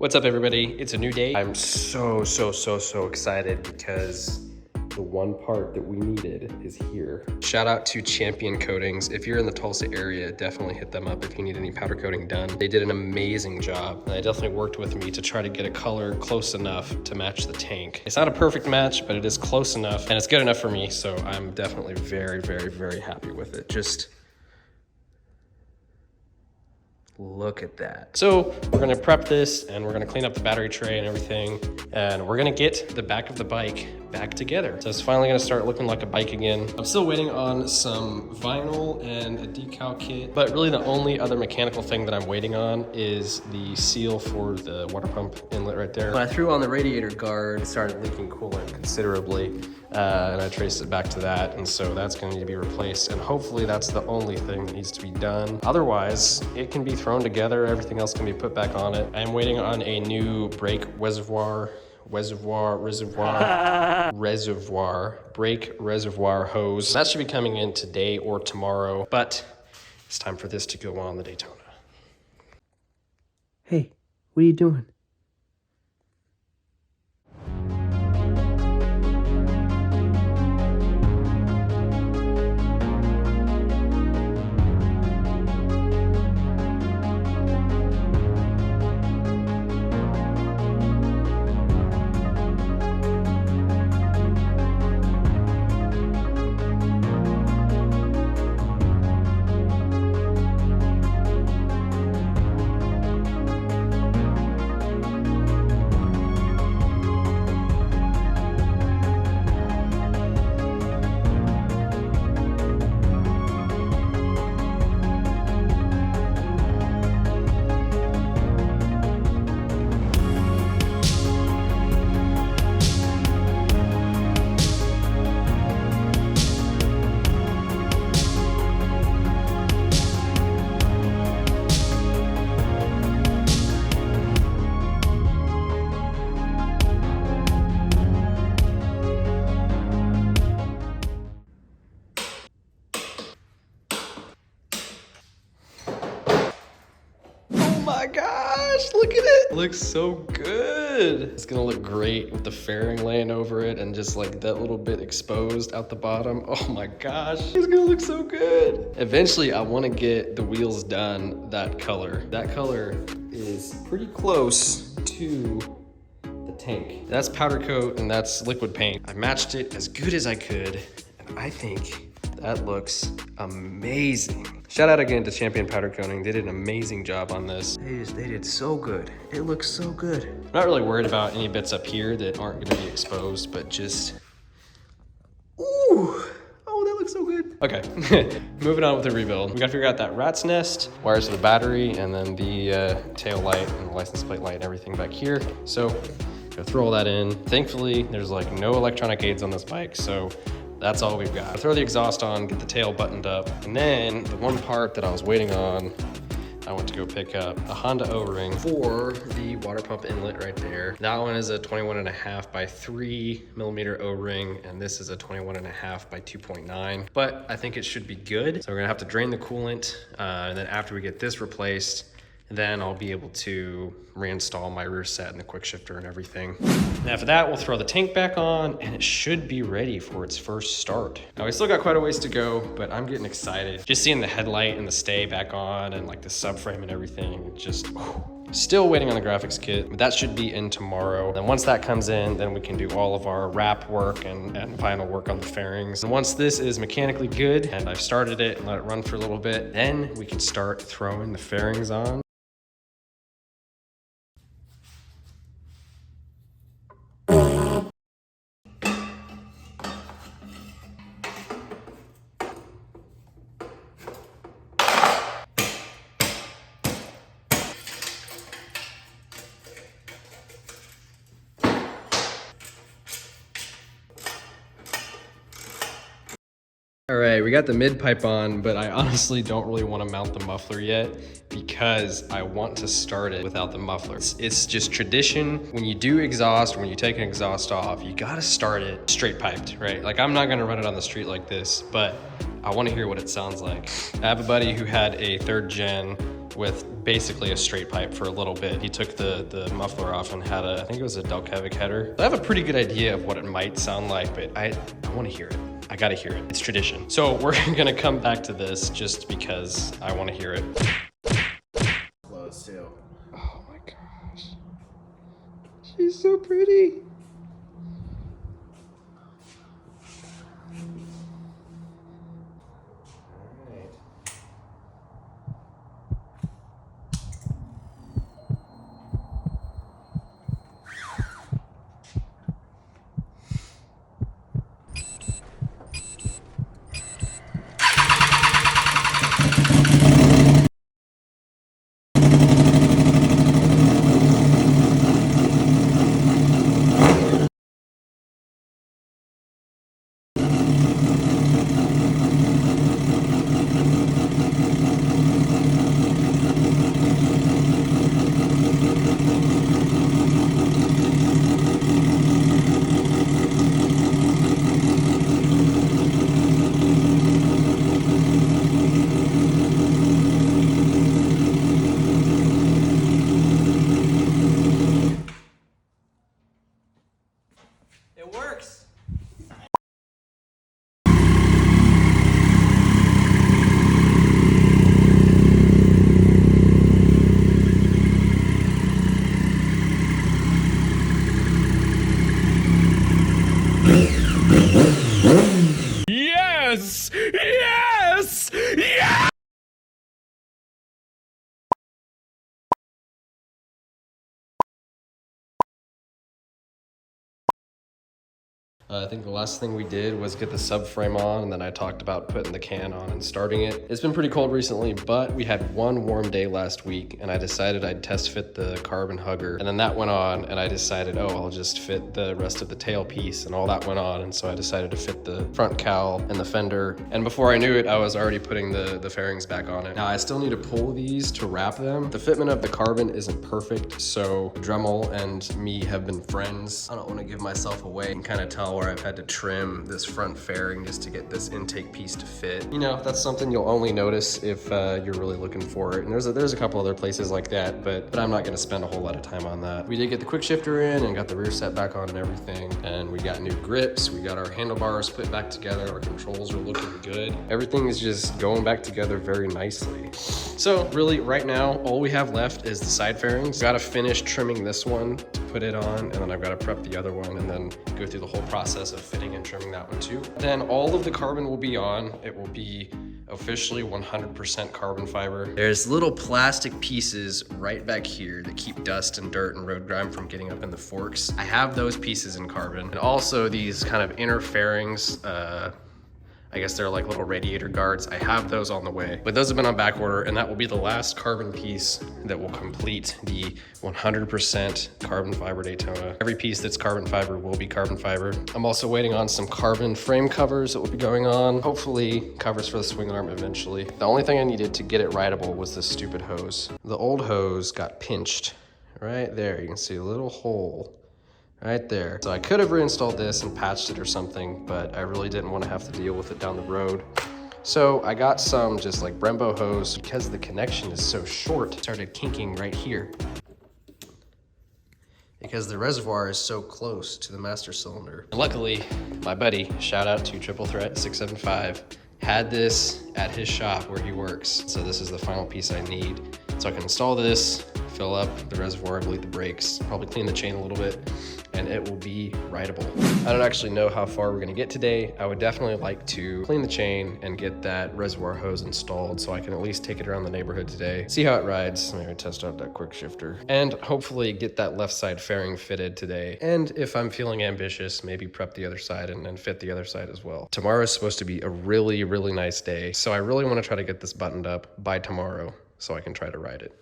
What's up, everybody? It's a new day. I'm so excited because the one part that we needed is here. Shout out to Champion Coatings. If you're in the Tulsa area, definitely hit them up if you need any powder coating done. They did an amazing job. And they definitely worked with me to try to get a color close enough to match the tank. It's not a perfect match, but it is close enough and it's good enough for me. So I'm definitely very happy with it. Just look at that. So we're gonna prep this and we're gonna clean up the battery tray and everything. And we're gonna get the back of the bike back together. So it's finally gonna start looking like a bike again. I'm still waiting on some vinyl and a decal kit, but really the only other mechanical thing that I'm waiting on is the seal for the water pump inlet right there. When I threw on the radiator guard, it started leaking coolant considerably. And I traced it back to that. And so that's gonna need to be replaced. And hopefully that's the only thing that needs to be done. Otherwise, it can be thrown together. Everything else can be put back on it. I'm waiting on a new brake reservoir hose. That should be coming in today or tomorrow, but it's time for this to go on the Daytona. Hey, what are you doing? Oh my gosh, look at it. Looks so good. It's gonna look great with the fairing laying over it and just like that little bit exposed out the bottom. Oh my gosh, it's gonna look so good. Eventually, I wanna get the wheels done that color. That color is pretty close to the tank. That's powder coat and that's liquid paint. I matched it as good as I could, and I think that looks amazing. Shout out again to Champion Powder Coating. They did an amazing job on this. They did so good. It looks so good. I'm not really worried about any bits up here that aren't gonna be exposed, but just, ooh, oh, that looks so good. Okay, moving on with the rebuild. We gotta figure out that rat's nest, wires for the battery, and then the tail light and the license plate light and everything back here. So, gotta throw all that in. Thankfully, there's like no electronic aids on this bike, so that's all we've got. Throw the exhaust on, get the tail buttoned up, and then the one part that I was waiting on, I went to go pick up a Honda O-ring for the water pump inlet right there. That one is a 21.5 by 3 millimeter O-ring, and this is a 21.5 by 2.9. But I think it should be good. So we're gonna have to drain the coolant, and then after we get this replaced, then I'll be able to reinstall my rear set and the quick shifter and everything. And after that, we'll throw the tank back on and it should be ready for its first start. Now we still got quite a ways to go, but I'm getting excited. Just seeing the headlight and the stay back on and like the subframe and everything, just, still waiting on the graphics kit, but that should be in tomorrow. And once that comes in, then we can do all of our wrap work and final work on the fairings. And once this is mechanically good and I've started it and let it run for a little bit, then we can start throwing the fairings on. All right, we got the mid pipe on, but I honestly don't really want to mount the muffler yet because I want to start it without the muffler. It's just tradition. When you do exhaust, when you take an exhaust off, you gotta start it straight piped, right? Like I'm not gonna run it on the street like this, but I want to hear what it sounds like. I have a buddy who had a 3rd gen with basically a straight pipe for a little bit. He took the muffler off and had I think it was a Delcavic header. I have a pretty good idea of what it might sound like, but I want to hear it. I gotta hear it. It's tradition. So we're gonna come back to this just because I want to hear it. Close too. Oh my gosh. She's so pretty. It works. Yes! Yes! Yes! I think the last thing we did was get the subframe on, and then I talked about putting the can on and starting it. It's been pretty cold recently, but we had one warm day last week, and I decided I'd test fit the carbon hugger. And then that went on, and I decided, oh, I'll just fit the rest of the tail piece, and all that went on. And so I decided to fit the front cowl and the fender. And before I knew it, I was already putting the fairings back on it. Now I still need to pull these to wrap them. The fitment of the carbon isn't perfect, so Dremel and me have been friends. I don't want to give myself away and kind of tell where I've had to trim this front fairing just to get this intake piece to fit. You know, that's something you'll only notice if you're really looking for it. And there's a couple other places like that, but I'm not gonna spend a whole lot of time on that. We did get the quick shifter in and got the rear set back on and everything. And we got new grips, we got our handlebars put back together, our controls are looking good. Everything is just going back together very nicely. So really right now, all we have left is the side fairings. Gotta finish trimming this one to put it on, and then I've gotta prep the other one and then go through the whole process of fitting and trimming that one too. Then all of the carbon will be on. It will be officially 100% carbon fiber. There's little plastic pieces right back here that keep dust and dirt and road grime from getting up in the forks. I have those pieces in carbon. And also these kind of inner fairings, I guess they're like little radiator guards. I have those on the way, but those have been on back order, and that will be the last carbon piece that will complete the 100% carbon fiber Daytona. Every piece that's carbon fiber will be carbon fiber. I'm also waiting on some carbon frame covers that will be going on. Hopefully covers for the swing arm eventually. The only thing I needed to get it rideable was this stupid hose. The old hose got pinched right there. You can see a little hole right there. So I could have reinstalled this and patched it or something, but I really didn't want to have to deal with it down the road. So I got some just like Brembo hose. Because the connection is so short, it started kinking right here. Because the reservoir is so close to the master cylinder. And luckily, my buddy, shout out to Triple Threat 675, had this at his shop where he works. So this is the final piece I need. So I can install this, fill up the reservoir, bleed the brakes, probably clean the chain a little bit, and it will be rideable. I don't actually know how far we're gonna get today. I would definitely like to clean the chain and get that reservoir hose installed so I can at least take it around the neighborhood today, see how it rides, maybe test out that quick shifter, and hopefully get that left side fairing fitted today. And if I'm feeling ambitious, maybe prep the other side and fit the other side as well. Tomorrow is supposed to be a really, really nice day, so I really wanna try to get this buttoned up by tomorrow so I can try to ride it.